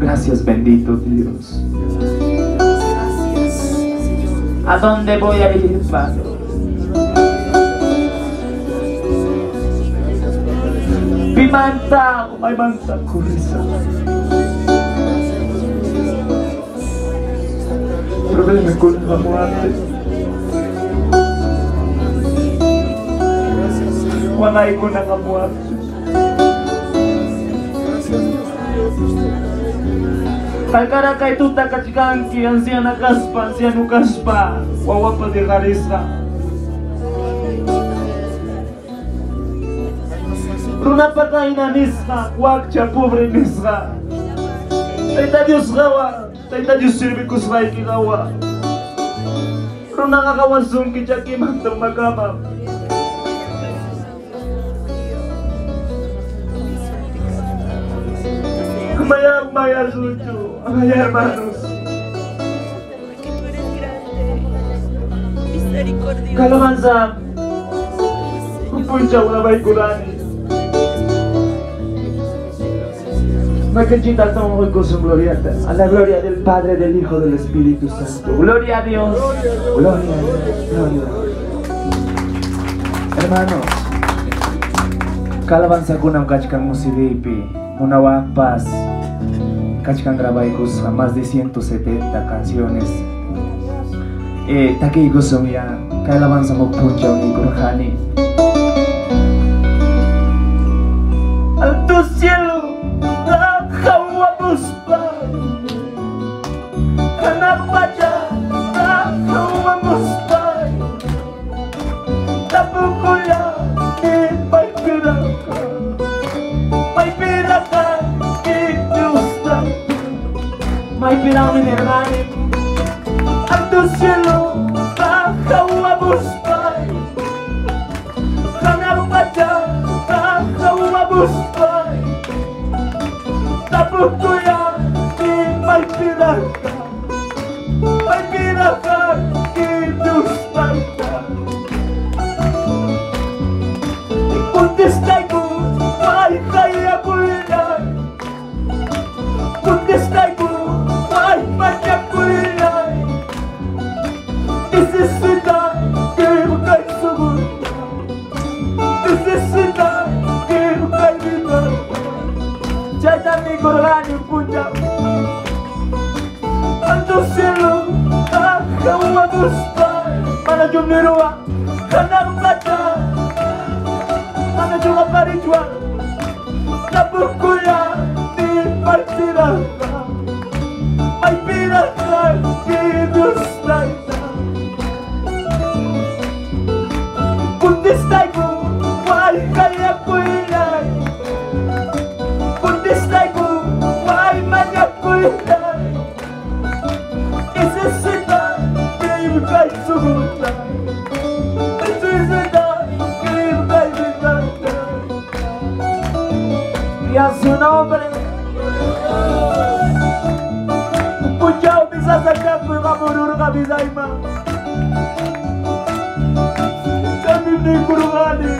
Gracias, bendito Dios. ¿A dónde voy a ir, Padre? Pimanta, may manta kurisa. Problema con la muerte. Walay ko na kamuarte. Kalkara kay tuta kachikanki, anciana kaspa, anciano kaspa, wawa pa de garisa. Runa patay na nisra, wakcha pobre nisra. Taita Dios gawa, taita Dios sirvi kusray ki gawa. Runa kakawasong ki chaki mantang magama. Maya suyo, maya hermanos. Porque tú eres grande, misericordioso. Kalamansa, puncha una baikulani. Makachita estamos con su gloria, a la gloria del Padre, del Hijo, del Espíritu Santo. Gloria a Dios, gloria a Dios, gloria a Dios. Hermanos, Kalamansa kunam kachkan musilipi, una paz. Kachkan grabaikus a más de 170 canciones. Taki gusong ya, Kalamansa mo puncha ni kurhani. Alto cielo, la jaua buspa. Anak baca, la jaua buspa. Tapukuya, may piraka. May piraka, Dios. May pirangin hermano. Alto cielo, baja una buscar. Anak baca, baja una buscar. Tapukuya, may piraka. May piraka, Dios. Contestai ko, ay kaya ko yan. Contestai ko, ay kaya ko yan. Necessidad que eu caio seguro. Necessidad que eu caio vida. Já está me correndo punta. Ando cielo, baja uma buscar. Para jumneroa, kanak baca. Mana juga parijuan, nabukuya di partiraka, ay piraka Dios laita. Contestai ko, ay kaya ko inay. Contestai ko, ay manya ko inay. Necessidad que eu caio segura. Necessidad que eu caio vida. Y a su nombre Puchao bisa sacar tu gamurur kabisaima. Kami ni kurungani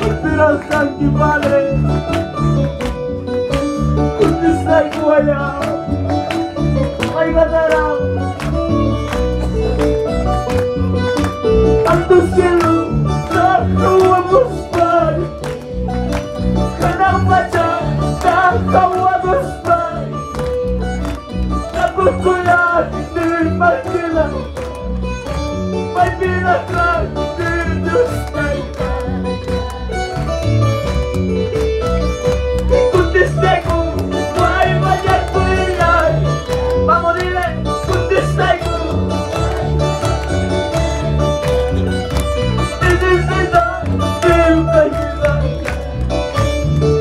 Inspiraskan ki Padre. Kundisai kuaya ay gatarang. Alto cielo, darlo a buscar. Kanang baca, darlo a buscar. Nabukuyan, di magbilang. May binaglag, di Diyos may contestai ko, may manyan ko ilan. Vamos, dile, contestai ko. Necessidad que eu caio vida.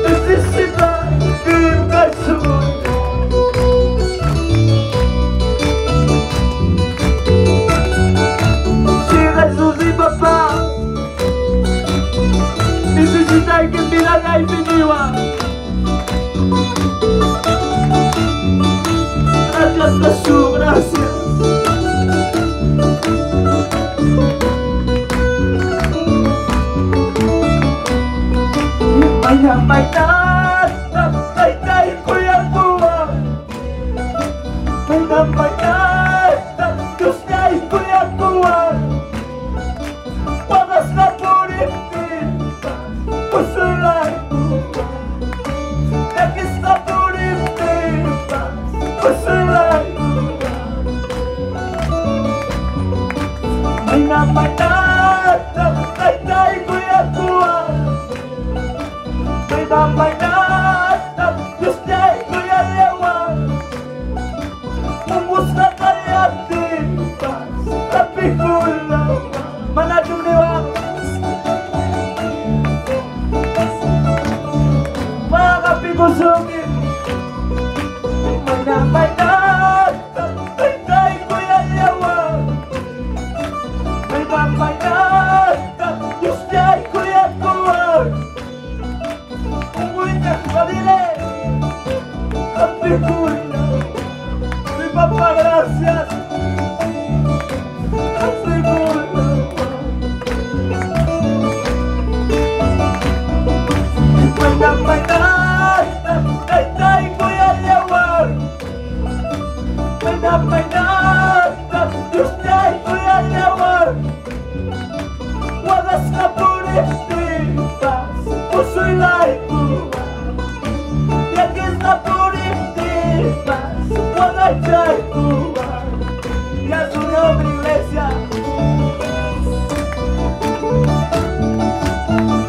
Necessidad que eu caio seguro. Se Jesus Yakista puriptipa Usulay Minamanata Tay kuya kuwa Minamanata Diyos niya'y kuya lewa Umusta kayatin Tapi kulang Manadong niwa Mga kapikusungin Minamanata Tay kuya lewa Minamanata Diyos niya'y kuya kuwa Umuwi Padile Tapi kulang Mi papá gracias Tapi kulang Minamanata Tay kuya lewa Minamanata Diyos niya'y kuya lewa Wagas ka puriptipas Puso'y laiku Yakis na puriptipas Wagas chay kuwa Ya su nombre iglesia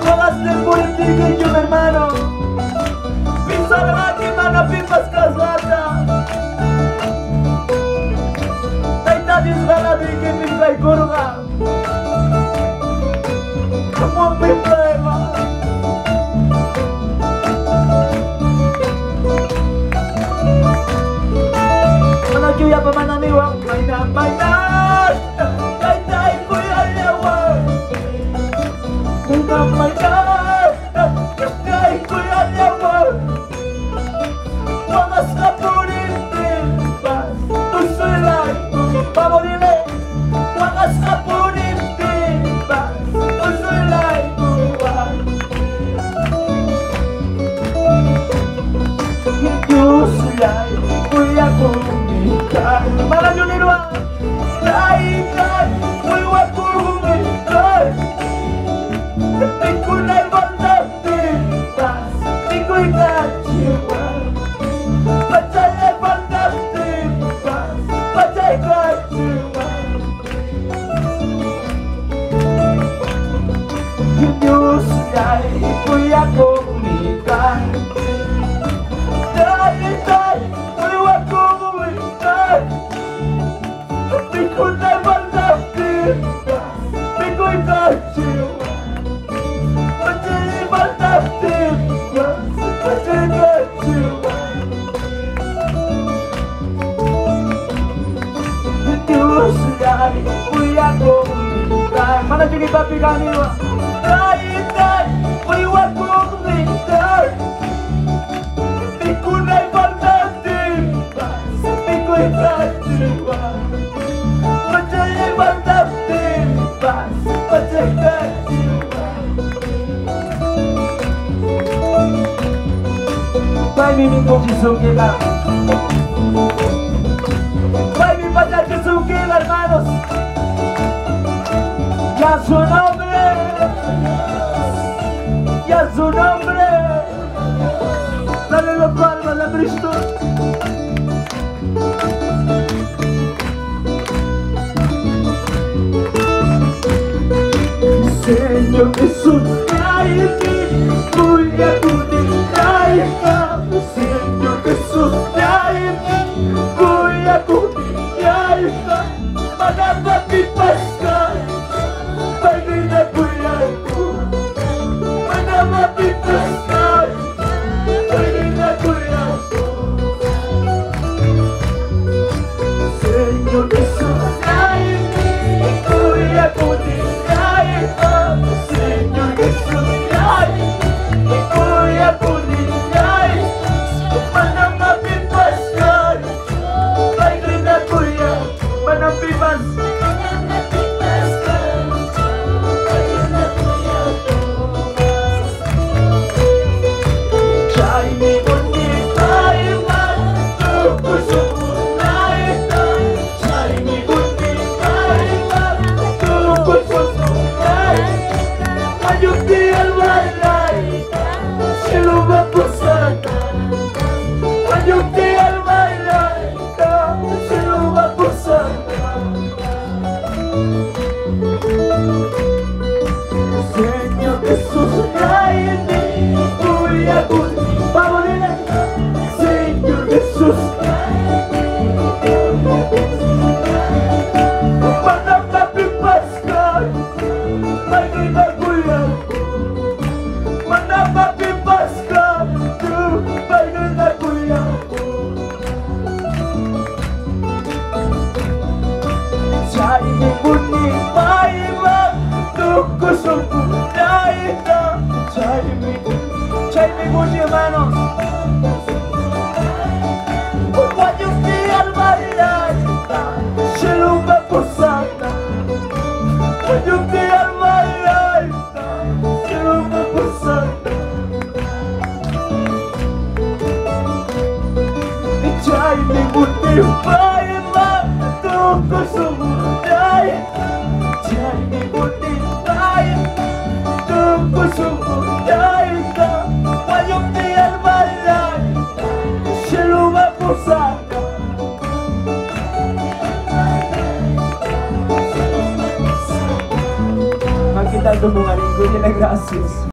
Wagas de purification hermano Pisa la mano pipas casata Taita disgala di que pisa y kurga Como un problema Ano juya pamananiwa Minamanata Tay kuya lewa Minamanata Tay kuya lewa Wagas ka puriptipas Puso'y laiku Vamos dile Wagas ka puriptipas Puso'y laiku Diyos niya'y kuya kumikay Mga junirwa Laikay kuya kumikay Di ko na'y magdatipas Di ko'y kachiwa Pachay ay magdatipas Pachay kachiwa Diyos niya'y kuya kumikay Tay, kuya kumikay Di ko na'y magdatipas Di ko'y kachiwa Pachay ay magdatipas Pachay kachiwa Diyos niya'y kuya kumikay Mana juga papi kami wa Tay, kuya kumikay Di ko na'y magdatipas Di ko'y kachiwa Pachay ay magdatipas Pachay kachiwa Pai mi kongisuki ka Pai mi pachachisuki hermanos Ya su nombre Ya su nombre Dale los palmas a Cristo Señor Jesús hay en mí Kuya kumikay ka Señor Jesús hay en mí Kuya kumikay ka Manamatipas ka Pagay na kuya ko Manamatipas ka Pagay na kuya ko Señor Jesús hay en mí Kuya kumikay ka Señor Yesus. Menambah bagi aku ya, menambah bebaskan tuh bagi aku ya. Cai bunyi baiklah tuh kusungguh daita. Cai bunyi manos. Wajib biar bayar seluruh pusaka. Wajib biar bayar seluruh pusaka. Cai bunyi baiklah tuh kusungguh daita. Cai bunyi baik tuh kusungguh daita. Wajib biar bayar seluruh pusaka. Makita ito mga linggo niya na gracias.